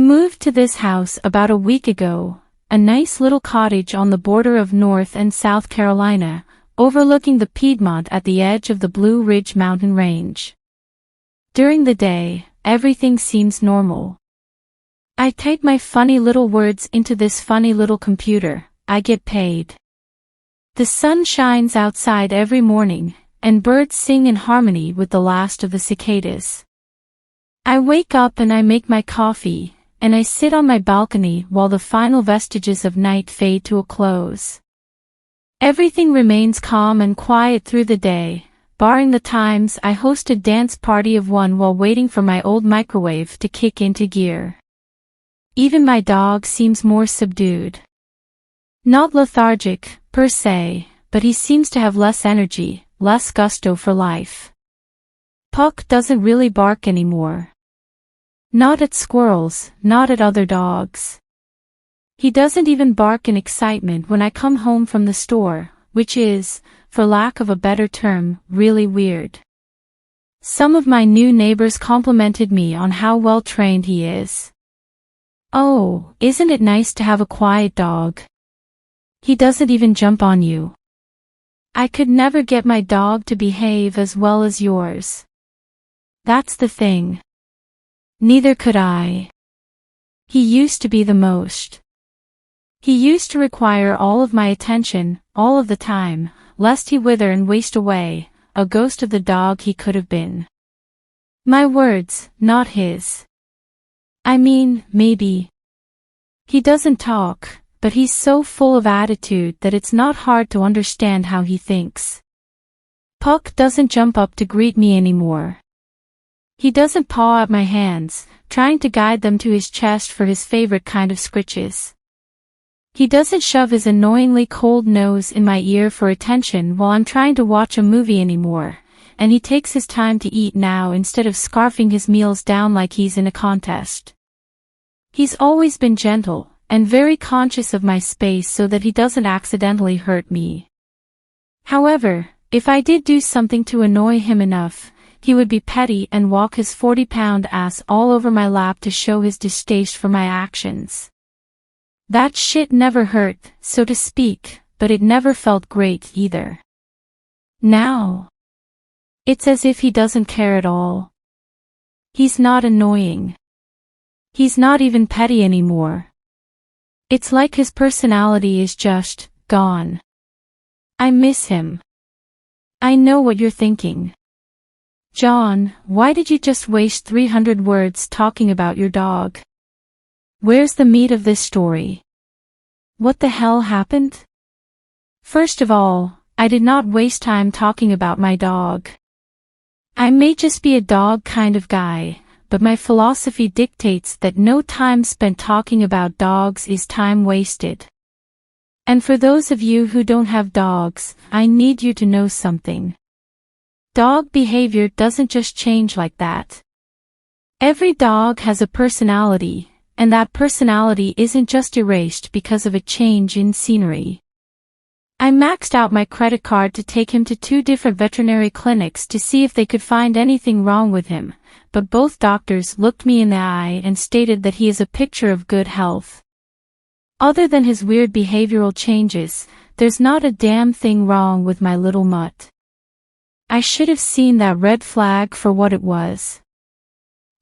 moved to this house about a week ago, a nice little cottage on the border of North and South Carolina, overlooking the Piedmont at the edge of the Blue Ridge mountain range. During the day, everything seems normal. I type my funny little words into this funny little computer. I get paid. The sun shines outside every morning, and birds sing in harmony with the last of the cicadas. I wake up and I make my coffee, and I sit on my balcony while the final vestiges of night fade to a close. Everything remains calm and quiet through the day, barring the times I host a dance party of one while waiting for my old microwave to kick into gear. Even my dog seems more subdued. Not lethargic, per se, but he seems to have less energy, less gusto for life. Puck doesn't really bark anymore. Not at squirrels, not at other dogs. He doesn't even bark in excitement when I come home from the store, which is, for lack of a better term, really weird. Some of my new neighbors complimented me on how well trained he is. Oh, isn't it nice to have a quiet dog? He doesn't even jump on you. I could never get my dog to behave as well as yours. That's the thing. Neither could I. He used to be the most. He used to require all of my attention, all of the time, lest he wither and waste away, a ghost of the dog he could have been. My words, not his. I mean, maybe. He doesn't talk, but he's so full of attitude that it's not hard to understand how he thinks. Puck doesn't jump up to greet me anymore. He doesn't paw at my hands, trying to guide them to his chest for his favorite kind of scritches. He doesn't shove his annoyingly cold nose in my ear for attention while I'm trying to watch a movie anymore, and he takes his time to eat now instead of scarfing his meals down like he's in a contest. He's always been gentle, and very conscious of my space so that he doesn't accidentally hurt me. However, if I did do something to annoy him enough, he would be petty and walk his 40-pound ass all over my lap to show his distaste for my actions. That shit never hurt, so to speak, but it never felt great either. Now, it's as if he doesn't care at all. He's not annoying. He's not even petty anymore. It's like his personality is just gone. I miss him. I know what you're thinking. John, why did you just waste 300 words talking about your dog? Where's the meat of this story? What the hell happened? First of all, I did not waste time talking about my dog. I may just be a dog kind of guy, but my philosophy dictates that no time spent talking about dogs is time wasted. And for those of you who don't have dogs, I need you to know something. Dog behavior doesn't just change like that. Every dog has a personality, and that personality isn't just erased because of a change in scenery. I maxed out my credit card to take him to 2 different veterinary clinics to see if they could find anything wrong with him, but both doctors looked me in the eye and stated that he is a picture of good health. Other than his weird behavioral changes, there's not a damn thing wrong with my little mutt. I should have seen that red flag for what it was.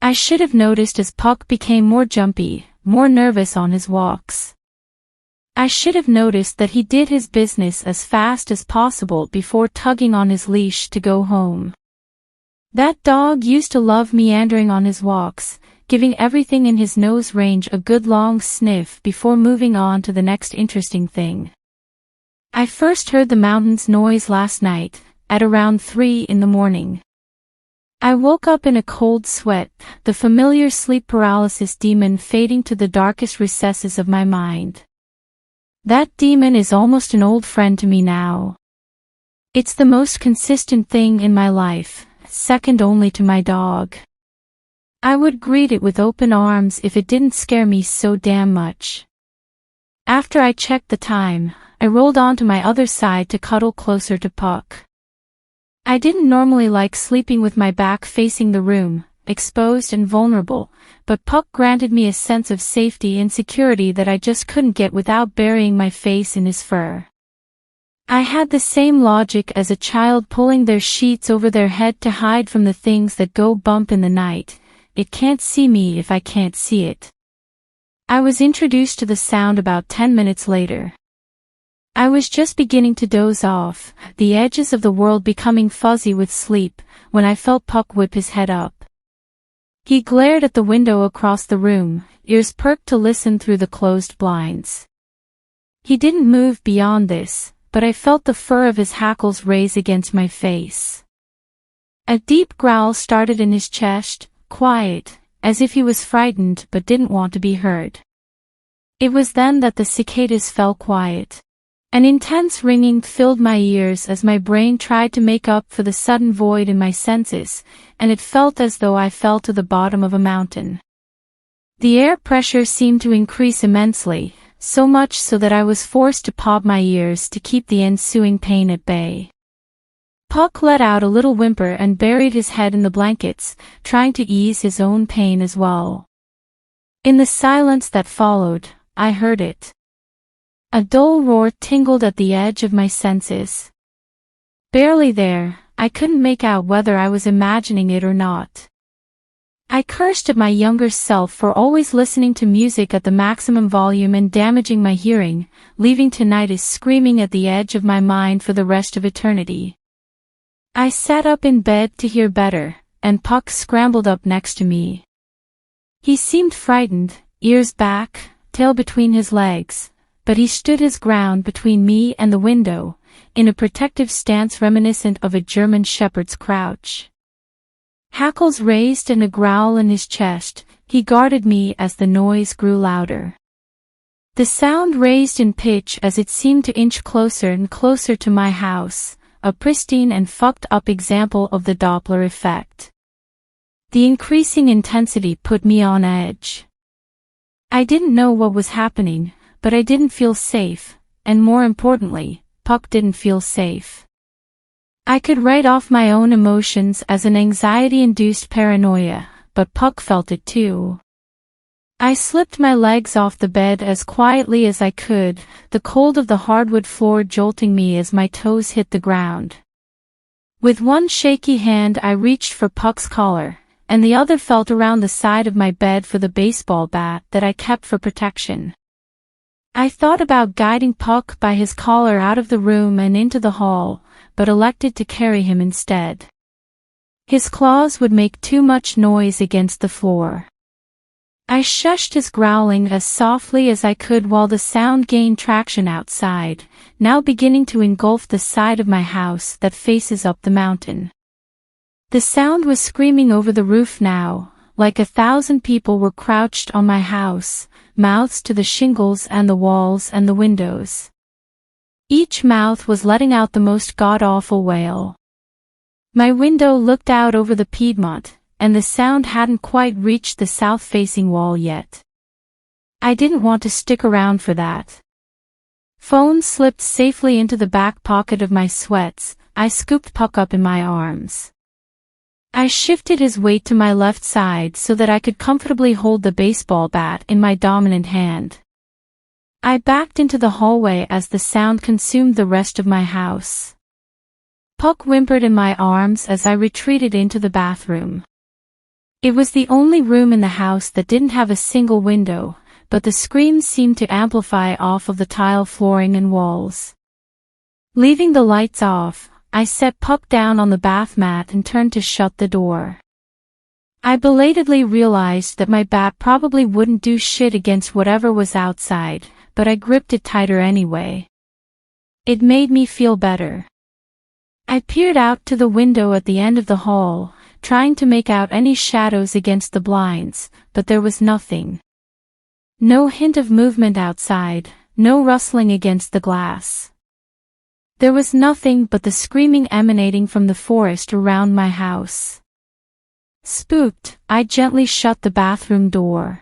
I should have noticed as Puck became more jumpy, more nervous on his walks. I should have noticed that he did his business as fast as possible before tugging on his leash to go home. That dog used to love meandering on his walks, giving everything in his nose range a good long sniff before moving on to the next interesting thing. I first heard the mountain's noise last night, at around 3 in the morning. I woke up in a cold sweat, the familiar sleep paralysis demon fading to the darkest recesses of my mind. That demon is almost an old friend to me now. It's the most consistent thing in my life, second only to my dog. I would greet it with open arms if it didn't scare me so damn much. After I checked the time, I rolled onto my other side to cuddle closer to Puck. I didn't normally like sleeping with my back facing the room, exposed and vulnerable, but Puck granted me a sense of safety and security that I just couldn't get without burying my face in his fur. I had the same logic as a child pulling their sheets over their head to hide from the things that go bump in the night. It can't see me if I can't see it. I was introduced to the sound about 10 minutes later. I was just beginning to doze off, the edges of the world becoming fuzzy with sleep, when I felt Puck whip his head up. He glared at the window across the room, ears perked to listen through the closed blinds. He didn't move beyond this, but I felt the fur of his hackles raise against my face. A deep growl started in his chest, quiet, as if he was frightened but didn't want to be heard. It was then that the cicadas fell quiet. An intense ringing filled my ears as my brain tried to make up for the sudden void in my senses, and it felt as though I fell to the bottom of a mountain. The air pressure seemed to increase immensely, so much so that I was forced to pop my ears to keep the ensuing pain at bay. Puck let out a little whimper and buried his head in the blankets, trying to ease his own pain as well. In the silence that followed, I heard it. A dull roar tingled at the edge of my senses. Barely there, I couldn't make out whether I was imagining it or not. I cursed at my younger self for always listening to music at the maximum volume and damaging my hearing, leaving tinnitus screaming at the edge of my mind for the rest of eternity. I sat up in bed to hear better, and Puck scrambled up next to me. He seemed frightened, ears back, tail between his legs, but he stood his ground between me and the window, in a protective stance reminiscent of a German shepherd's crouch. Hackles raised and a growl in his chest, he guarded me as the noise grew louder. The sound raised in pitch as it seemed to inch closer and closer to my house, a pristine and fucked up example of the Doppler effect. The increasing intensity put me on edge. I didn't know what was happening, but I didn't feel safe, and more importantly, Puck didn't feel safe. I could write off my own emotions as an anxiety-induced paranoia, but Puck felt it too. I slipped my legs off the bed as quietly as I could, the cold of the hardwood floor jolting me as my toes hit the ground. With one shaky hand I reached for Puck's collar, and the other felt around the side of my bed for the baseball bat that I kept for protection. I thought about guiding Puck by his collar out of the room and into the hall, but elected to carry him instead. His claws would make too much noise against the floor. I shushed his growling as softly as I could while the sound gained traction outside, now beginning to engulf the side of my house that faces up the mountain. The sound was screaming over the roof now, like 1,000 people were crouched on my house, mouths to the shingles and the walls and the windows. Each mouth was letting out the most god-awful wail. My window looked out over the Piedmont, and the sound hadn't quite reached the south-facing wall yet. I didn't want to stick around for that. Phone slipped safely into the back pocket of my sweats, I scooped Puck up in my arms. I shifted his weight to my left side so that I could comfortably hold the baseball bat in my dominant hand. I backed into the hallway as the sound consumed the rest of my house. Puck whimpered in my arms as I retreated into the bathroom. It was the only room in the house that didn't have a single window, but the screams seemed to amplify off of the tile flooring and walls. Leaving the lights off, I set Puck down on the bath mat and turned to shut the door. I belatedly realized that my bat probably wouldn't do shit against whatever was outside, but I gripped it tighter anyway. It made me feel better. I peered out to the window at the end of the hall, trying to make out any shadows against the blinds, but there was nothing. No hint of movement outside, no rustling against the glass. There was nothing but the screaming emanating from the forest around my house. Spooked, I gently shut the bathroom door.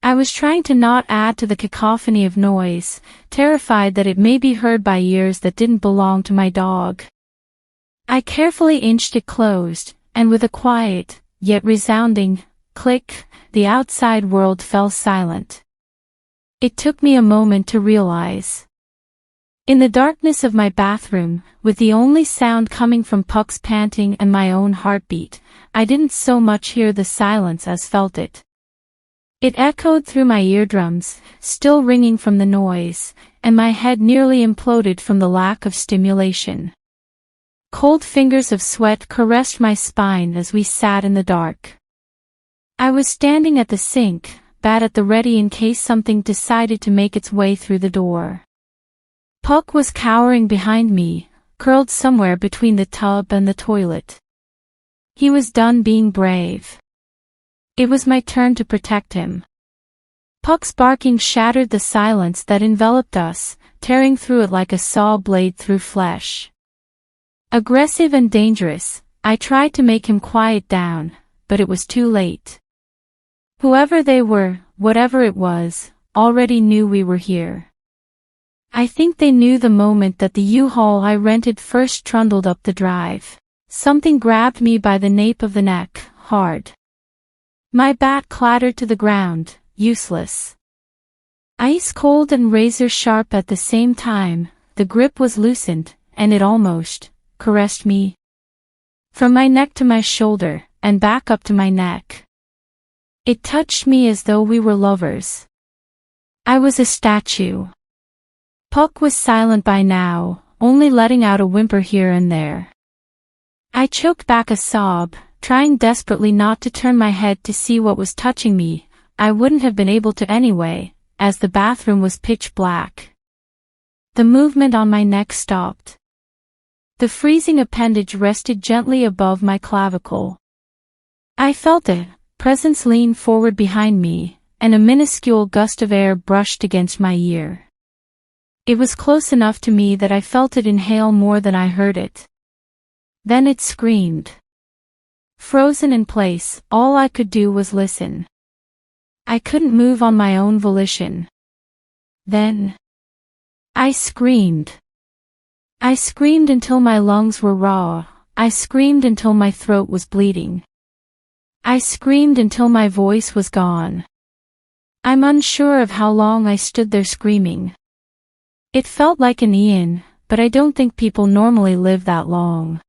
I was trying to not add to the cacophony of noise, terrified that it may be heard by ears that didn't belong to my dog. I carefully inched it closed, and with a quiet, yet resounding, click, the outside world fell silent. It took me a moment to realize. In the darkness of my bathroom, with the only sound coming from Puck's panting and my own heartbeat, I didn't so much hear the silence as felt it. It echoed through my eardrums, still ringing from the noise, and my head nearly imploded from the lack of stimulation. Cold fingers of sweat caressed my spine as we sat in the dark. I was standing at the sink, bat at the ready in case something decided to make its way through the door. Puck was cowering behind me, curled somewhere between the tub and the toilet. He was done being brave. It was my turn to protect him. Puck's barking shattered the silence that enveloped us, tearing through it like a saw blade through flesh. Aggressive and dangerous, I tried to make him quiet down, but it was too late. Whoever they were, whatever it was, already knew we were here. I think they knew the moment that the U-Haul I rented first trundled up the drive. Something grabbed me by the nape of the neck, hard. My bat clattered to the ground, useless. Ice cold and razor sharp at the same time, the grip was loosened, and it almost caressed me. From my neck to my shoulder, and back up to my neck. It touched me as though we were lovers. I was a statue. Puck was silent by now, only letting out a whimper here and there. I choked back a sob, trying desperately not to turn my head to see what was touching me. I wouldn't have been able to anyway, as the bathroom was pitch black. The movement on my neck stopped. The freezing appendage rested gently above my clavicle. I felt a presence lean forward behind me, and a minuscule gust of air brushed against my ear. It was close enough to me that I felt it inhale more than I heard it. Then it screamed. Frozen in place, all I could do was listen. I couldn't move on my own volition. Then I screamed. I screamed until my lungs were raw. I screamed until my throat was bleeding. I screamed until my voice was gone. I'm unsure of how long I stood there screaming. It felt like an eon, but I don't think people normally live that long.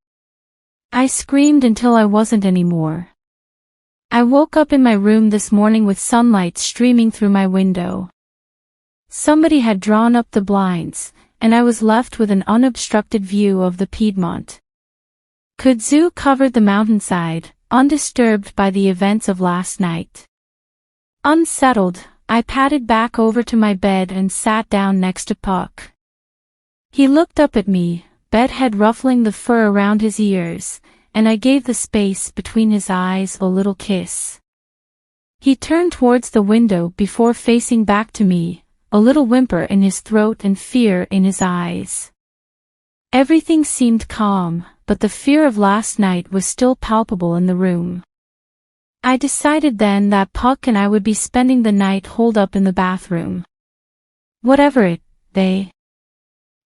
I screamed until I wasn't anymore. I woke up in my room this morning with sunlight streaming through my window. Somebody had drawn up the blinds, and I was left with an unobstructed view of the Piedmont. Kudzu covered the mountainside, undisturbed by the events of last night. Unsettled, I padded back over to my bed and sat down next to Puck. He looked up at me, bedhead ruffling the fur around his ears, and I gave the space between his eyes a little kiss. He turned towards the window before facing back to me, a little whimper in his throat and fear in his eyes. Everything seemed calm, but the fear of last night was still palpable in the room. I decided then that Puck and I would be spending the night holed up in the bathroom. Whatever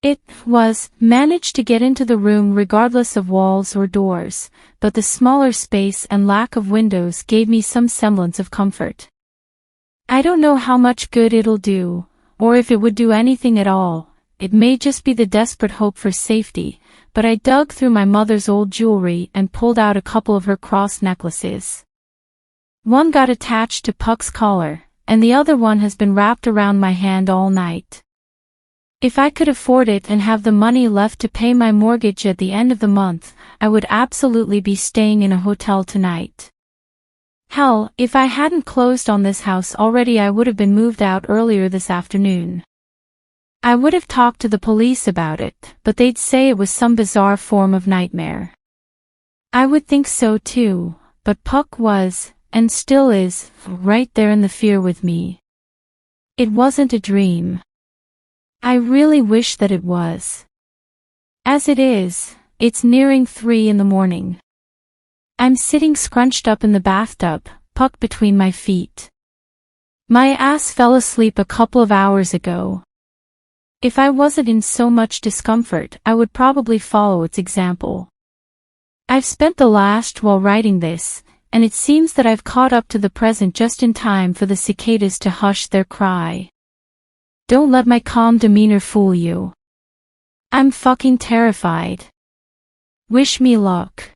it was, managed to get into the room regardless of walls or doors, but the smaller space and lack of windows gave me some semblance of comfort. I don't know how much good it'll do, or if it would do anything at all. It may just be the desperate hope for safety, but I dug through my mother's old jewelry and pulled out a couple of her cross necklaces. One got attached to Puck's collar, and the other one has been wrapped around my hand all night. If I could afford it and have the money left to pay my mortgage at the end of the month, I would absolutely be staying in a hotel tonight. Hell, if I hadn't closed on this house already, I would have been moved out earlier this afternoon. I would have talked to the police about it, but they'd say it was some bizarre form of nightmare. I would think so too, but Puck was, and still is, right there in the fear with me. It wasn't a dream. I really wish that it was. As it is, it's nearing 3 in the morning. I'm sitting scrunched up in the bathtub, Puck between my feet. My ass fell asleep a couple of hours ago. If I wasn't in so much discomfort, I would probably follow its example. I've spent the last while writing this, and it seems that I've caught up to the present just in time for the cicadas to hush their cry. Don't let my calm demeanor fool you. I'm fucking terrified. Wish me luck.